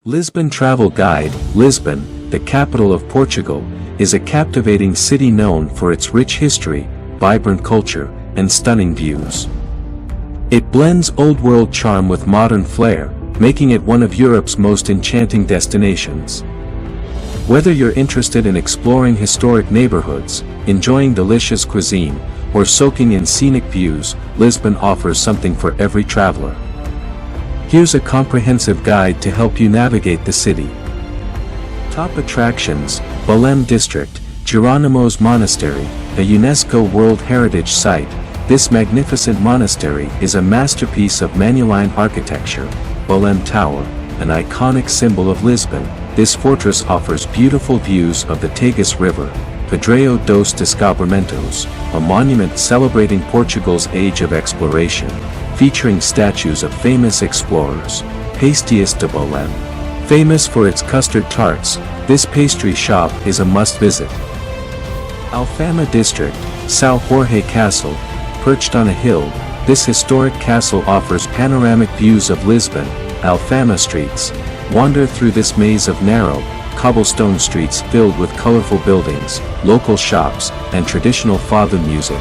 Lisbon Travel Guide. Lisbon, the capital of Portugal, is a captivating city known for its rich history, vibrant culture, and stunning views. It blends old-world charm with modern flair, making it one of Europe's most enchanting destinations. Whether you're interested in exploring historic neighborhoods, enjoying delicious cuisine, or soaking in scenic views, Lisbon offers something for every traveler. Here's a comprehensive guide to help you navigate the city. Top attractions: Belém District, Jerónimos Monastery, a UNESCO World Heritage Site. This magnificent monastery is a masterpiece of Manueline architecture. Belém Tower, an iconic symbol of Lisbon, this fortress offers beautiful views of the Tagus River. Padrão dos Descobrimentos, a monument celebrating Portugal's age of exploration, featuring statues of famous explorers. Pastéis de Belém. Famous for its custard tarts, this pastry shop is a must-visit. Alfama District, São Jorge Castle. Perched on a hill, this historic castle offers panoramic views of Lisbon. Alfama streets. Wander through this maze of narrow, cobblestone streets filled with colorful buildings, local shops, and traditional fado music.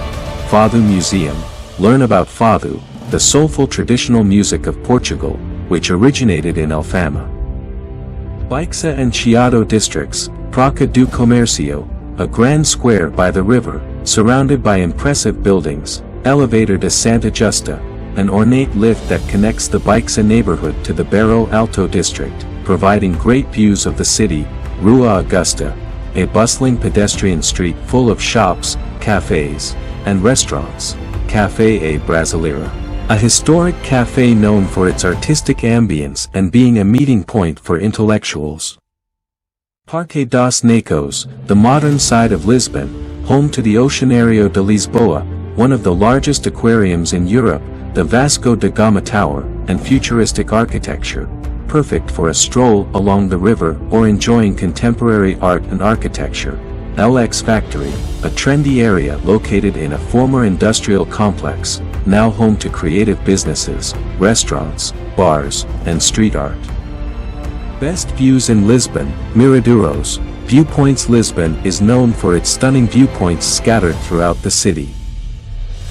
Fado Museum. Learn about fado, the soulful traditional music of Portugal, which originated in Alfama. Baixa and Chiado districts. Praça do Comércio, a grand square by the river, surrounded by impressive buildings. Elevator de Santa Justa, an ornate lift that connects the Baixa neighborhood to the Barro Alto district, providing great views of the city. Rua Augusta, a bustling pedestrian street full of shops, cafes, and restaurants. Café a Brasileira, a historic cafe known for its artistic ambience and being a meeting point for intellectuals. Parque dos Nacos, the modern side of Lisbon, home to the Oceanário de Lisboa, one of the largest aquariums in Europe, the Vasco da Gama Tower, and futuristic architecture, perfect for a stroll along the river or enjoying contemporary art and architecture. LX Factory, a trendy area located in a former industrial complex, now home to creative businesses, restaurants, bars, and street art. Best views in Lisbon. Miradouros, Viewpoints. Lisbon is known for its stunning viewpoints scattered throughout the city.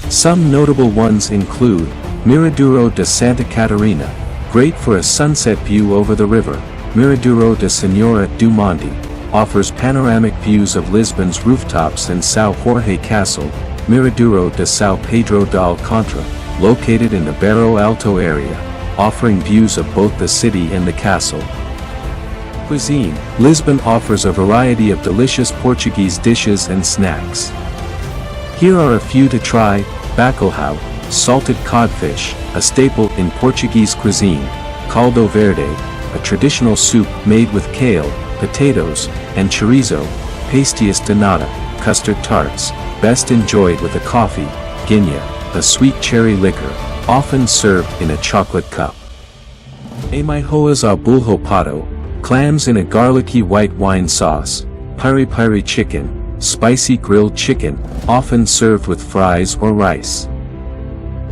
Some notable ones include Miradouro de Santa Catarina, great for a sunset view over the river. Miradouro de Senhora do Monte, offers panoramic views of Lisbon's rooftops and São Jorge Castle. Miradouro de São Pedro de Alcântara, located in the Barro Alto area, offering views of both the city and the castle. Cuisine. Lisbon offers a variety of delicious Portuguese dishes and snacks. Here are a few to try. Bacalhau, salted codfish, a staple in Portuguese cuisine. Caldo verde, a traditional soup made with kale, potatoes, and chorizo. Pastéis de nata, custard tarts, best enjoyed with a coffee. Guinha, a sweet cherry liquor, often served in a chocolate cup. Amihoas ao bulho pato, clams in a garlicky white wine sauce. Piri-piri chicken, spicy grilled chicken, often served with fries or rice.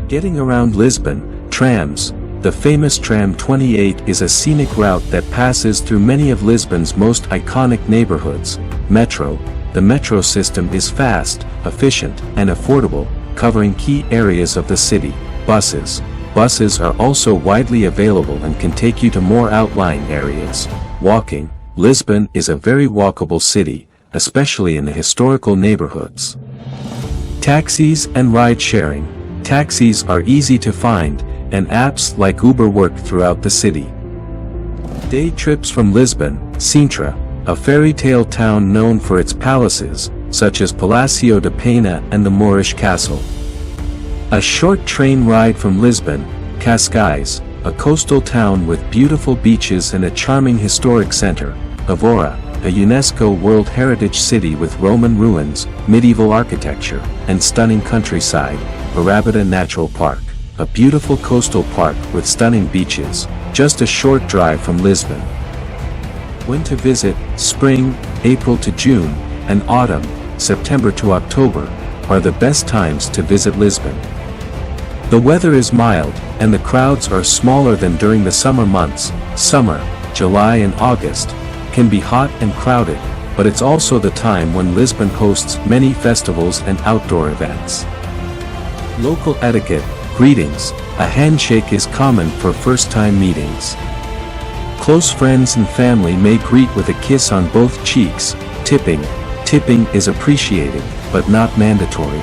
Getting around Lisbon. Trams. The famous Tram 28 is a scenic route that passes through many of Lisbon's most iconic neighborhoods. Metro. The metro system is fast, efficient, and affordable, covering key areas of the city. Buses. Buses are also widely available and can take you to more outlying areas. Walking. Lisbon is a very walkable city, especially in the historical neighborhoods. Taxis and ride-sharing. Taxis are easy to find, and apps like Uber work throughout the city. Day trips from Lisbon. Sintra, a fairy tale town known for its palaces, such as Palácio de Pena and the Moorish Castle. A short train ride from Lisbon. Cascais, a coastal town with beautiful beaches and a charming historic center. Évora, a UNESCO World Heritage City with Roman ruins, medieval architecture, and stunning countryside. Arabada Natural Park, a beautiful coastal park with stunning beaches, just a short drive from Lisbon. When to visit. Spring, April to June, and autumn, September to October, are the best times to visit Lisbon. The weather is mild, and the crowds are smaller than during the summer months. Summer, July and August, can be hot and crowded, but it's also the time when Lisbon hosts many festivals and outdoor events. Local etiquette, greetings, a handshake is common for first-time meetings. Close friends and family may greet with a kiss on both cheeks. Tipping is appreciated, but not mandatory.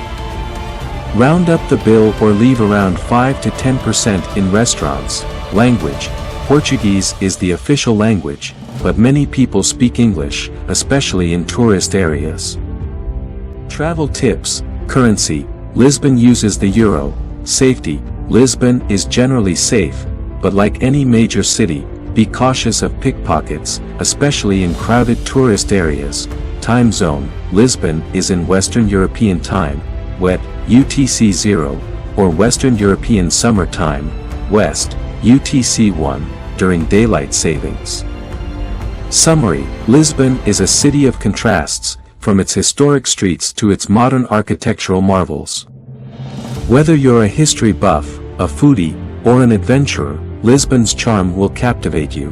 Round up the bill or leave around 5 to 10% in restaurants. Language, Portuguese is the official language, but many people speak English, especially in tourist areas. Travel tips, currency, Lisbon uses the euro. Safety, Lisbon is generally safe, but like any major city, be cautious of pickpockets, especially in crowded tourist areas. Time zone, Lisbon is in Western European time, WET, UTC 0, or Western European Summer Time, West, UTC 1, during daylight savings. Summary, Lisbon is a city of contrasts, from its historic streets to its modern architectural marvels. Whether you're a history buff, a foodie, or an adventurer, Lisbon's charm will captivate you.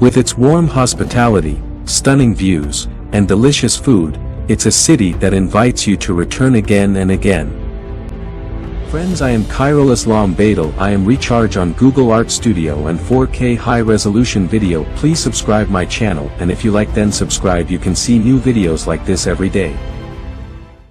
With its warm hospitality, stunning views, and delicious food, it's a city that invites you to return again and again. Friends, I am Khairul Islam Badal. I am Recharge on Google Art Studio and 4K high-resolution video. Please subscribe my channel, and if you like then subscribe. You can see new videos like this every day.